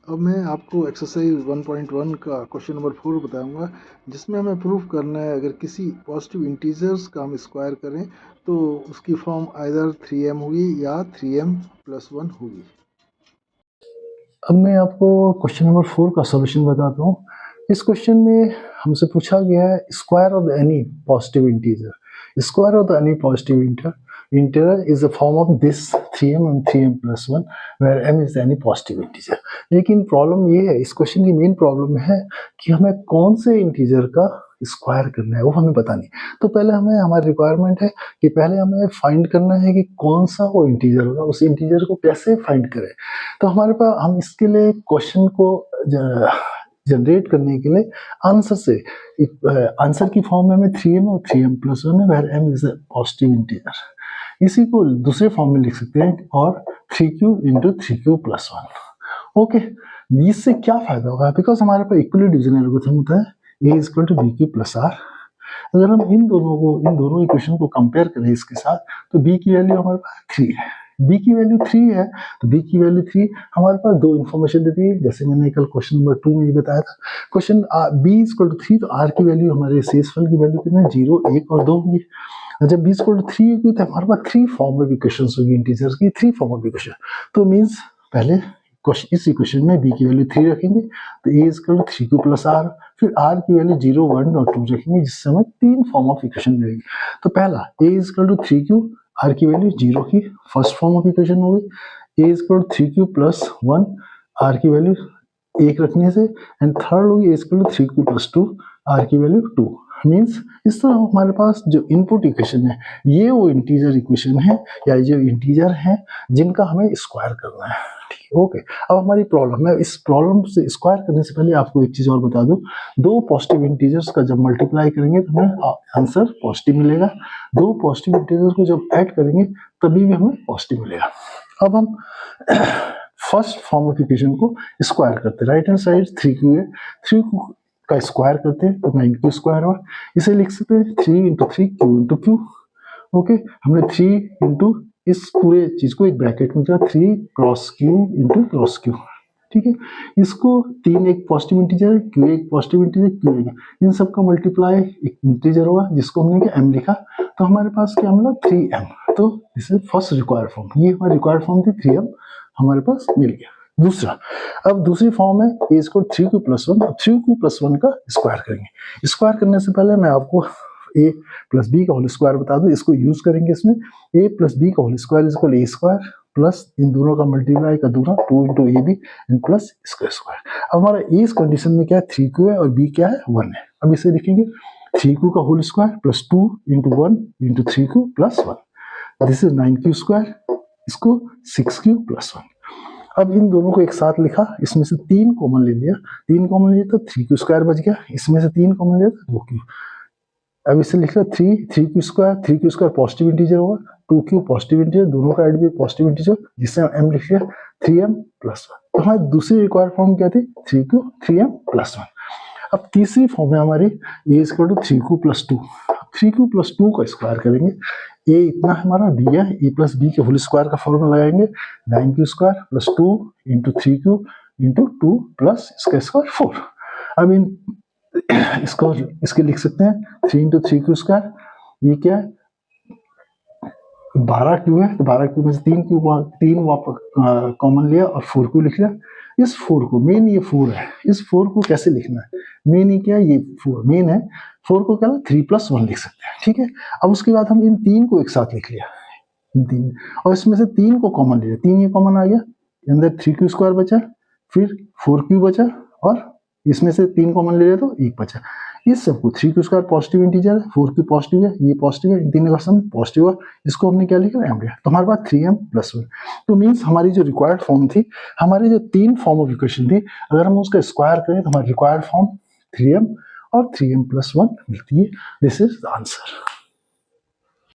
अब मैं आपको एक्सरसाइज 1.1 का क्वेश्चन नंबर 4 बताऊंगा, जिसमें हमें प्रूफ करना है अगर किसी पॉजिटिव इंटीजर्स का हम स्क्वायर करें तो उसकी फॉर्म आइदर 3m होगी या 3m+1 होगी। अब मैं आपको क्वेश्चन नंबर 4 का सॉल्यूशन बताता हूँ। इस क्वेश्चन में हमसे पूछा गया है square of any positive integer. Square of any positive integer is the form of this 3m and 3m+1 where m is any positive integer। लेकिन प्रॉब्लम ये है, इस क्वेश्चन की मेन प्रॉब्लम है कि हमें कौन से इंटीजर का स्क्वायर करना है वो हमें पता नहीं। तो पहले हमें, हमारी रिक्वायरमेंट है कि पहले हमें फाइंड करना है कि कौन सा वो इंटीजर होगा, उस इंटीजर को कैसे फाइंड करें। तो हमारे पास, हम इसके लिए क्वेश्चन को जनरेट करने के लिए आंसर की फॉर्म में हमें 3m और 3m+1 है where m is a positive integer. इसी को दूसरे फॉर्म में लिख सकते हैं और 3q इंटू 3q+1। ओके, इससे क्या फायदा होगा, बिकॉज हमारे पास इक्वली डिवीजन एल्गोरिथम होता है a is equal to bq+r। अगर हम इन दोनों इक्वेशन को कंपेयर करें इसके साथ, तो b की वैल्यू हमारे पास 3 है, b की वैल्यू 3 है, तो b की वैल्यू 3 हमारे पास दो इन्फॉर्मेशन देती है, जैसे मैंने कल क्वेश्चन नंबर 2 में बताया था। Question b is equal to 3, तो r की वैल्यू, हमारे शेषफल की वैल्यू कितनी है, 0, 1 और 2 होगी। जब b इज इक्वल टू 3 होगी तो हमारे पास 3 फॉर्म ऑफ इक्वेशंस होगी, इंटीजर्स की 3 फॉर्म ऑफ इक्वेशन। तो मींस पहले इस इक्वेशन में b की वैल्यू 3 रखेंगे, तो a is equal to 3q+r, फिर r की वैल्यू 0, 1 और 2 रखेंगे, जिससे हमें 3 फॉर्म ऑफ इक्वेशन मिलेगी। तो पहला a is equal to 3q, r की वैल्यू 0 की फर्स्ट फॉर्म ऑफ इक्वेशन होगी, a is equal to 3q+1, r की वैल्यू 1 रखने से, एंड थर्ड होगी a is equal to 3q+2, r की वैल्यू 2। मीन्स इस तरह हमारे पास जो इनपुट इक्वेशन है, ये वो इंटीजर इक्वेशन है या जो इंटीजर है जिनका हमें स्क्वायर करना है। ठीक है, ओके। अब हमारी प्रॉब्लम है, इस प्रॉब्लम से स्क्वायर करने से पहले आपको एक चीज और बता दूं, दो पॉजिटिव इंटीजर्स का जब मल्टीप्लाई करेंगे तो हमें आंसर पॉजिटिव मिलेगा, दो पॉजिटिव इंटीजर्स को जब ऐड करेंगे तभी भी हमें पॉजिटिव मिलेगा। अब हम फर्स्ट फॉर्म ऑफ इक्वेशन को स्क्वायर करते हैं। राइट हैंड साइड 3q है, 3q का स्क्वायर करते हैं तो 9q स्क्वायर हुआ। इसे लिख सकते हैं 3 into 3 q into Q. Okay, हमने 3 इंटू इस पूरे चीज को एक ब्रैकेट में दिया, 3 cross Q into cross Q. ठीक है, इसको 3 एक पॉजिटिव इंटीजर, q एक पॉजिटिव इंटीजर, q एक, इन सब का मल्टीप्लाई एक इंटीजर होगा जिसको हमने m लिखा, तो हमारे पास क्या मिला 3m। तो this is first required form, ये हमारी रिक्वायर्ड फॉर्म थी, 3m हमारे पास मिल गया। दूसरा, अब दूसरी फॉर्म है a इसको 3q+1, 3q+1 का स्क्वायर करेंगे। स्क्वायर करने से पहले मैं आपको a प्लस बी का होल स्क्वायर बता दूं, इसको यूज करेंगे इसमें। a प्लस बी का whole square is equal a square plus इन दोनों का मल्टीप्लाई कर दूंगा 2 into A B and plus इसका स्क्वायर। अब हमारा a इस कंडीशन में क्या है, 3q है, और b क्या है, 1 है। अब इसे लिखेंगे 3q का whole square plus 2 into 1 into 3q plus 1, this is 9q square, इसको 6q+1। अब इन दोनों को एक साथ लिखा, इसमें से 3 कॉमन ले लिया, 3 कॉमन लिया तो 3q स्क्वायर बच गया, इसमें से 3 कॉमन लिया तो 2q। अब इसे लिख लिया 3q square, 3q square positive integer होगा, 2q पॉजिटिव इंटीजर, दोनों का ऐड भी पॉजिटिव इंटीजर, जिससे m लिख लिया 3m+1। तो हमारी दूसरी रिक्वायर्ड फॉर्म क्या थी, 3q 3m+1। अब तीसरी फॉर्म है हमारी a equal to 3q+2। 3q+2 का स्क्वायर करेंगे, a इतना हमारा b है, a प्लस बी के होल स्क्वायर का फॉर्मूला लगाएंगे, 9q square plus 2 into 3q into 2 plus इसका स्क्वायर 4। अब इन इसको इसके लिख सकते हैं 3 इंटू 3q स्क्वायर, ये क्या है 12q है, तो 12q में से 3 वापस कॉमन लिया और 4q लिख लिया। इस 4 को, मेन ये 4 है, इस 4 को कैसे लिखना है, मेन ये क्या है, ये 4 मेन है, 4 को क्या 3+1 लिख सकते हैं। ठीक है, अब उसके बाद हम इन 3 को एक साथ लिख लिया, इन 3, और इसमें से 3 को कॉमन लिया, 3 ये कॉमन आ गया, अंदर 3q स्क्वायर बचा, फिर 4q बचा, और इसमें से 3 कॉमन ले लिया तो 1 बचा। इस सबको 3q स्क्वायर पॉजिटिव इंटीजर है, 4q पॉजिटिव है, ये पॉजिटिव है, इन तीनों का सम पॉजिटिव है, इसको हमने क्या लिखा, m लिया। तो हमारे पास 3m+1। तो मीन्स हमारी जो रिक्वायर्ड फॉर्म थी, हमारी जो 3 फॉर्म ऑफ इक्वेशन थी, अगर हम उसका स्क्वायर करें तो हमारी रिक्वायर्ड फॉर्म 3m और 3m+1 मिलती है। This is the answer.